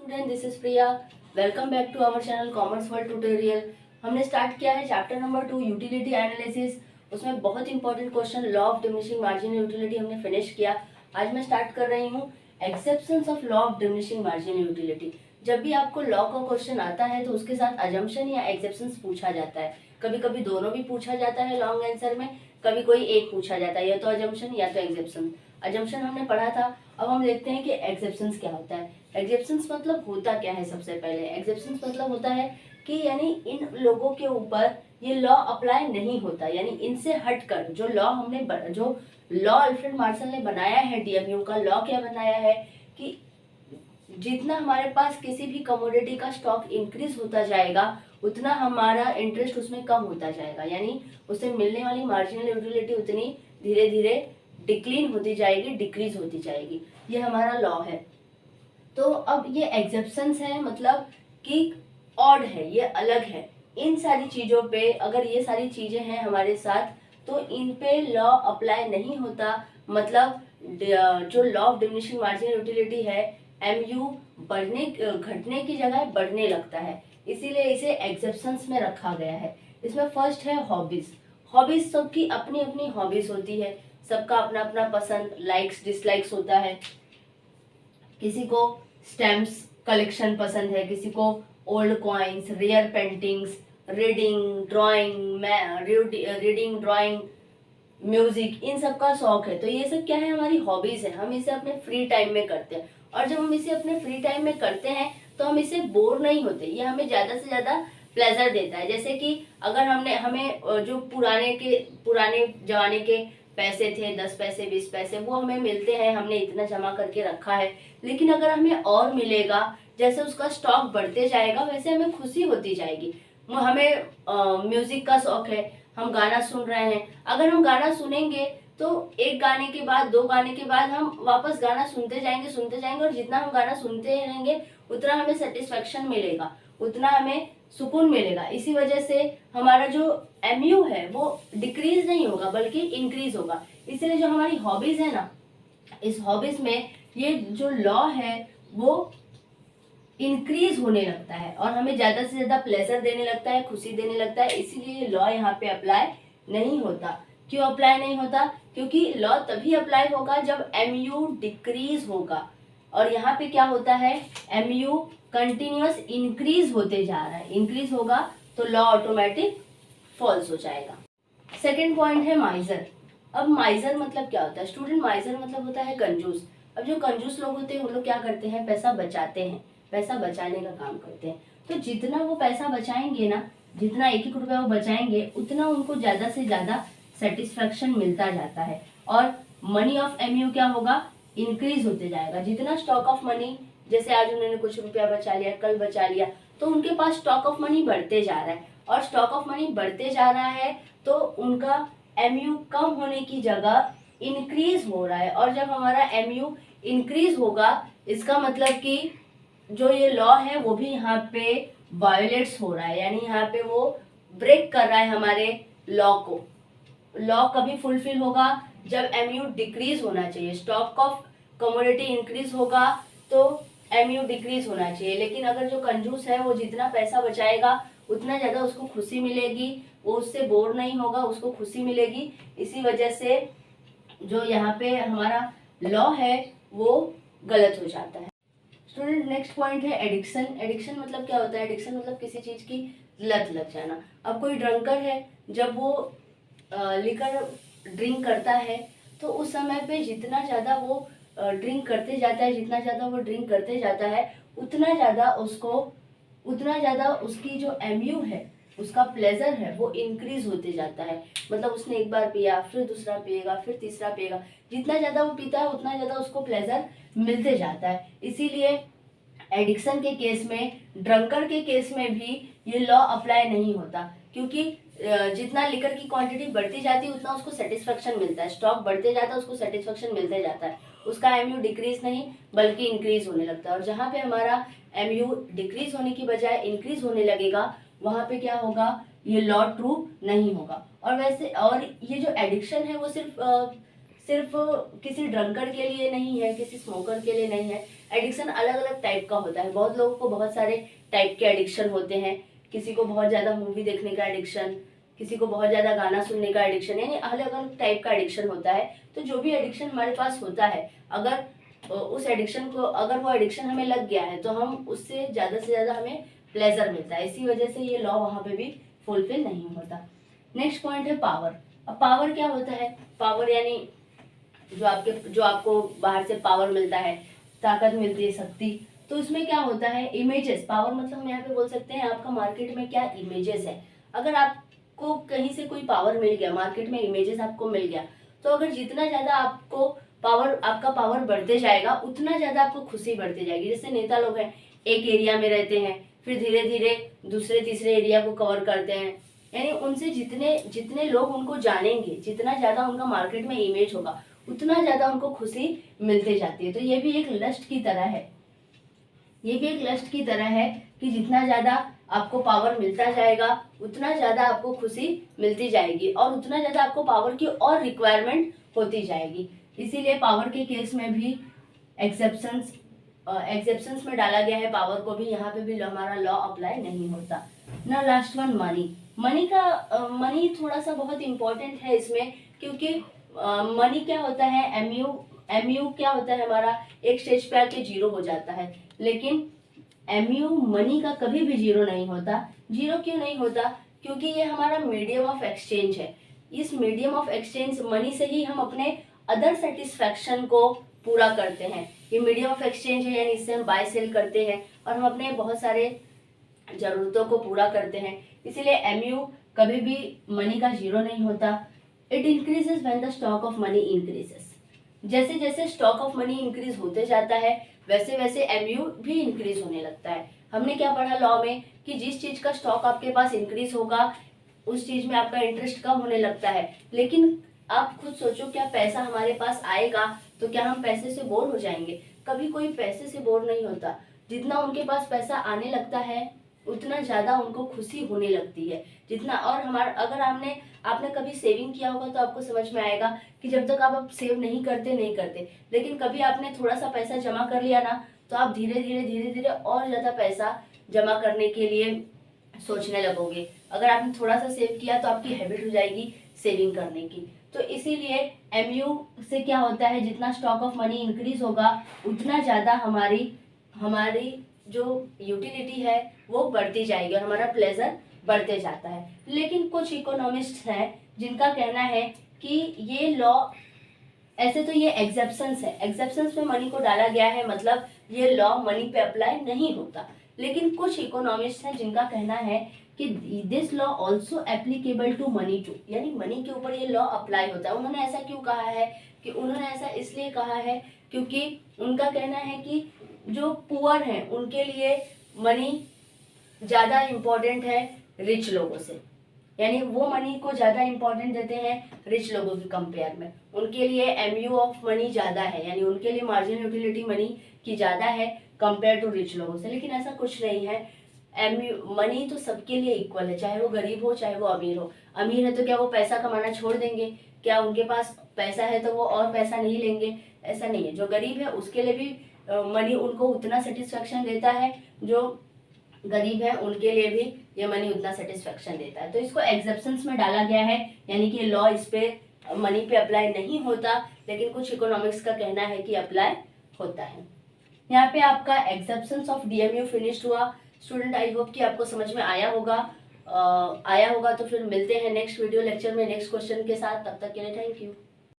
Student, this is Priya. Welcome back to our channel commerce world tutorial. हमने start किया है chapter number 2 utility analysis. उसमें बहुत important question law of diminishing marginal utility हमने finish किया। आज मैं स्टार्ट कर रही हूँ exceptions of law of diminishing marginal utility. जब भी आपको लॉ का क्वेश्चन आता है तो उसके साथ अजम्पशन या एक्सेप्शंस पूछा जाता है। कभी कभी दोनों भी पूछा जाता है लॉन्ग आंसर में, कभी कोई एक पूछा जाता है, या तो अजम्पशन या तो एक्सेप्शन। अजम्पशन हमने पढ़ा था, अब हम देखते हैं कि एक्सेप्शंस क्या होता है। एक्सेप्शंस मतलब होता क्या है। सबसे पहले एक्सेप्शंस मतलब होता है कि यानी इन लोगों के ऊपर ये लॉ अप्लाई नहीं होता, यानी इनसे हटकर जो लॉ अल्फ्रेड मार्शल ने बनाया है, डीएमयू का लॉ क्या बनाया है कि जितना हमारे पास किसी भी कमोडिटी का स्टॉक इंक्रीज होता जाएगा उतना हमारा इंटरेस्ट उसमें कम होता जाएगा, यानी उससे मिलने वाली मार्जिनल यूटिलिटी उतनी धीरे धीरे डिक्लीन होती जाएगी, डिक्रीज होती जाएगी। ये हमारा लॉ है। तो अब ये एक्सेप्शंस है, मतलब कि ऑड है, ये अलग है। इन सारी चीजों पे अगर ये सारी चीजें हैं हमारे साथ तो इन पे लॉ अप्लाई नहीं होता। मतलब जो law of diminishing marginal utility है, एमयू घटने की जगह बढ़ने लगता है, इसीलिए इसे एक्सेप्शंस में रखा गया है। इसमें फर्स्ट है हॉबीज। हॉबीज सबकी अपनी अपनी हॉबीज होती है, सबका अपना अपना पसंद, लाइक्स डिसलाइक्स होता है। किसी को स्टैम्प्स कलेक्शन पसंद है, किसी को old coins, rare paintings, reading drawing, music, इन सब का शौक है। तो ये सब क्या है, हमारी हॉबीज है। हम इसे अपने फ्री टाइम में करते हैं, और जब हम इसे अपने फ्री टाइम में करते हैं तो हम इससे बोर नहीं होते, ये हमें ज्यादा से ज्यादा प्लेजर देता है। जैसे कि अगर हमें जो पुराने जमाने के पैसे थे, 10 पैसे 20 पैसे, वो हमें मिलते हैं, हमने इतना जमा करके रखा है, लेकिन अगर हमें और मिलेगा, जैसे उसका स्टॉक बढ़ते जाएगा वैसे हमें खुशी होती जाएगी। हमें म्यूजिक का शौक है, हम गाना सुन रहे हैं, अगर हम गाना सुनेंगे तो एक गाने के बाद, दो गाने के बाद हम वापस गाना सुनते जाएंगे, और जितना हम गाना सुनते रहेंगे उतना हमें सेटिस्फेक्शन मिलेगा, उतना हमें सुकून मिलेगा। इसी वजह से हमारा जो एमयू है वो डिक्रीज नहीं होगा बल्कि इंक्रीज होगा। इसलिए जो हमारी हॉबीज है ना, इस हॉबीज में ये जो लॉ है वो इंक्रीज होने लगता है और हमें ज्यादा से ज्यादा प्लेजर देने लगता है, खुशी देने लगता है। इसीलिए ये लॉ यहाँ पे अप्लाई नहीं होता। क्यों अप्लाई नहीं होता? क्योंकि लॉ तभी अप्लाई होगा जब एमयू डिक्रीज होगा, और यहाँ पे क्या होता है, एमयू कंटिन्यूअस इंक्रीज होते जा रहा है, इंक्रीज होगा तो लॉ ऑटोमेटिक फॉल्स हो जाएगा। सेकेंड पॉइंट है माइजर। अब माइजर मतलब क्या होता है स्टूडेंट? माइजर मतलब होता है कंजूस। अब जो कंजूस लोग होते हैं वो लोग क्या करते हैं, पैसा बचाते हैं, पैसा बचाने का काम करते हैं। तो जितना वो पैसा बचाएंगे ना, जितना एक एक रुपया वो बचाएंगे उतना उनको ज्यादा से ज्यादा सेटिस्फेक्शन मिलता जाता है, और मनी ऑफ एमयू क्या होगा, इंक्रीज होते जाएगा। जितना स्टॉक ऑफ मनी, जैसे आज उन्होंने कुछ रुपया बचा लिया, कल बचा लिया, तो उनके पास स्टॉक ऑफ मनी बढ़ते जा रहा है, और स्टॉक ऑफ मनी बढ़ते जा रहा है तो उनका एमयू कम होने की जगह इंक्रीज हो रहा है। और जब हमारा एमयू इंक्रीज होगा, इसका मतलब कि जो ये लॉ है वो भी यहाँ पे वायोलेट्स हो रहा है, यानी यहाँ पे वो ब्रेक कर रहा है हमारे लॉ को। लॉ कभी फुलफिल होगा जब एमयू डिक्रीज होना चाहिए। स्टॉक ऑफ कमोडिटी इंक्रीज होगा तो एमयू डिक्रीज होना चाहिए। लेकिन अगर जो कंजूस है वो जितना पैसा बचाएगा उतना ज्यादा उसको खुशी मिलेगी, वो उससे बोर नहीं होगा, उसको खुशी मिलेगी। इसी वजह से जो यहाँ पे हमारा लॉ है वो गलत हो जाता है। स्टूडेंट, नेक्स्ट पॉइंट है एडिक्शन। एडिक्शन मतलब क्या होता है? एडिक्शन मतलब किसी चीज की लत लग जाना। अब कोई ड्रंकर है, जब वो लिकर ड्रिंक करता है तो उस समय पे जितना ज्यादा वो ड्रिंक करते जाता है, जितना ज्यादा वो ड्रिंक करते जाता है, उतना ज्यादा उसकी जो एमयू है, उसका प्लेजर है वो इंक्रीज होते जाता है। मतलब उसने एक बार पिया, फिर दूसरा पिएगा, फिर तीसरा पिएगा, जितना ज्यादा वो पीता है उतना ज्यादा उसको प्लेजर मिलते जाता है। इसीलिए एडिक्शन के केस में, ड्रंकर के केस में भी ये लॉ अप्लाई नहीं होता, क्योंकि जितना लिकर की क्वांटिटी बढ़ती जाती है उतना उसको सेटिस्फेक्शन मिलता है, स्टॉक बढ़ते जाता है उसको सेटिस्फेक्शन मिलते जाता है, उसका एमयू डिक्रीज नहीं बल्कि इंक्रीज होने लगता है। और जहाँ पे हमारा एमयू डिक्रीज होने की बजाय इंक्रीज होने लगेगा, वहां पे क्या होगा, ये लॉ ट्रू नहीं होगा। और वैसे, और ये जो एडिक्शन है वो सिर्फ किसी ड्रंकर के लिए नहीं है, किसी स्मोकर के लिए नहीं है, एडिक्शन अलग अलग टाइप का होता है। बहुत लोगों को बहुत सारे टाइप के एडिक्शन होते हैं। किसी को बहुत ज़्यादा मूवी देखने का एडिक्शन, किसी को बहुत ज़्यादा गाना सुनने का एडिक्शन, यानी अलग अलग टाइप का एडिक्शन होता है। तो जो भी एडिक्शन हमारे पास होता है, अगर उस एडिक्शन को, अगर वो एडिक्शन हमें लग गया है तो हम उससे ज़्यादा हमें प्लेजर मिलता है। इसी वजह से ये लॉ वहाँ पे भी फुलफिल नहीं होता। नेक्स्ट पॉइंट है पावर। अब पावर क्या होता है? पावर यानी जो आपको बाहर से पावर मिलता है, ताकत मिलती है, शक्ति। तो उसमें क्या होता है? इमेजेस। पावर मतलब हम यहाँ पे बोल सकते हैं आपका मार्केट में क्या इमेजेस है। अगर आपको कहीं से कोई पावर मिल गया, मार्केट में इमेजेस आपको मिल गया, तो अगर जितना ज्यादा आपको पावर, आपका पावर बढ़ते जाएगा, उतना ज्यादा आपको खुशी बढ़ती जाएगी। जैसे नेता लोग हैं, एक एरिया में रहते हैं, फिर धीरे धीरे दूसरे तीसरे एरिया को कवर करते हैं, यानी उनसे जितने जितने लोग उनको जानेंगे, जितना ज्यादा उनका मार्केट में इमेज होगा, उतना ज्यादा उनको खुशी मिलते जाती है। तो ये भी एक लस्ट की तरह है, ये भी एक लस्ट की तरह है कि जितना ज्यादा आपको पावर मिलता जाएगा, उतना ज्यादा आपको खुशी मिलती जाएगी और उतना ज्यादा आपको पावर की और रिक्वायरमेंट होती जाएगी। इसीलिए पावर के केस में भी एक्सेप्शंस में डाला गया है पावर को भी। यहाँ पे भी हमारा लॉ अप्लाई नहीं होता ना। Last one money. मनी थोड़ा सा बहुत इंपॉर्टेंट है इसमें, क्योंकि मनी क्या होता है, एमयू क्या होता है हमारा, एक स्टेज पे आके जीरो हो जाता है, लेकिन एमयू मनी का कभी भी जीरो नहीं होता। जीरो क्यों नहीं होता? क्योंकि ये हमारा मीडियम ऑफ एक्सचेंज है। इस मीडियम ऑफ एक्सचेंज मनी से ही हम अपने अदर सेटिस्फैक्शन को पूरा करते हैं। ये मीडियम ऑफ एक्सचेंज है, यानी इससे हम बाय सेल करते हैं और हम अपने बहुत सारे जरूरतों को पूरा करते हैं। इसीलिए एमयू कभी भी मनी का जीरो नहीं होता। It increases when the stock of money increases. जैसे जैसे स्टॉक ऑफ मनी इंक्रीज होते जाता है, वैसे वैसे एमयू भी इंक्रीज होने लगता है। हमने क्या पढ़ा लॉ में कि जिस चीज का स्टॉक आपके पास इंक्रीज होगा, उस चीज में आपका इंटरेस्ट कम होने लगता है। लेकिन आप खुद सोचो, क्या पैसा हमारे पास आएगा तो क्या हम पैसे से बोर हो जाएंगे? कभी कोई पैसे से बोर नहीं होता। जितना उनके पास पैसा आने लगता है, उतना ज्यादा उनको खुशी होने लगती है। जितना, और हमारा, अगर आपने कभी सेविंग किया होगा तो आपको समझ में आएगा कि जब तक आप सेव नहीं करते, लेकिन कभी आपने थोड़ा सा पैसा जमा कर लिया ना, तो आप धीरे धीरे और ज्यादा पैसा जमा करने के लिए सोचने लगोगे। अगर आपने थोड़ा सा सेव किया तो आपकी हैबिट हो जाएगी सेविंग करने की। तो इसीलिए एमयू से क्या होता है, जितना स्टॉक ऑफ मनी इंक्रीज होगा, उतना ज्यादा हमारी जो यूटिलिटी है वो बढ़ती जाएगी और हमारा प्लेजर बढ़ते जाता है। लेकिन कुछ इकोनॉमिस्ट हैं जिनका कहना है कि ये लॉ, ऐसे तो ये एग्जेप्शंस है, एग्जेप्शंस में मनी को डाला गया है, मतलब ये लॉ मनी पे अप्लाई नहीं होता। लेकिन कुछ इकोनॉमिस्ट हैं जिनका कहना है कि this law also applicable to money too, यानी मनी के ऊपर ये लॉ अप्लाई होता है। उन्होंने ऐसा क्यों कहा है? कि उन्होंने ऐसा इसलिए कहा है क्योंकि उनका कहना है कि जो पुअर हैं उनके लिए मनी ज़्यादा इम्पोर्टेंट है रिच लोगों से, यानी वो मनी को ज़्यादा इम्पोर्टेंट देते हैं रिच लोगों के कंपेयर में। उनके लिए एमयू ऑफ मनी ज़्यादा है, यानी उनके लिए मार्जिनल यूटिलिटी मनी की ज़्यादा है कंपेयर टू रिच लोगों से। लेकिन ऐसा कुछ नहीं है। मनी तो सबके लिए इक्वल है, चाहे वो गरीब हो चाहे वो अमीर हो। अमीर है तो क्या वो पैसा कमाना छोड़ देंगे? क्या उनके पास पैसा है तो वो और पैसा नहीं लेंगे? ऐसा नहीं है। जो गरीब है उसके लिए भी मनी उनको उतना सेटिस्फेक्शन देता है, जो गरीब है उनके लिए भी ये मनी उतना सेटिस्फेक्शन देता है। तो इसको एक्सेप्शंस में डाला गया है, यानी कि लॉ इस पे मनी पे अप्लाई नहीं होता, लेकिन कुछ इकोनॉमिक्स का कहना है कि अप्लाई होता है। यहाँ पे आपका एक्सेप्शंस ऑफ डीएमयू फिनिश्ड हुआ। स्टूडेंट, आई होप कि आपको समझ में आया होगा। तो फिर मिलते हैं नेक्स्ट वीडियो लेक्चर में नेक्स्ट क्वेश्चन के साथ। तब तक के लिए थैंक यू।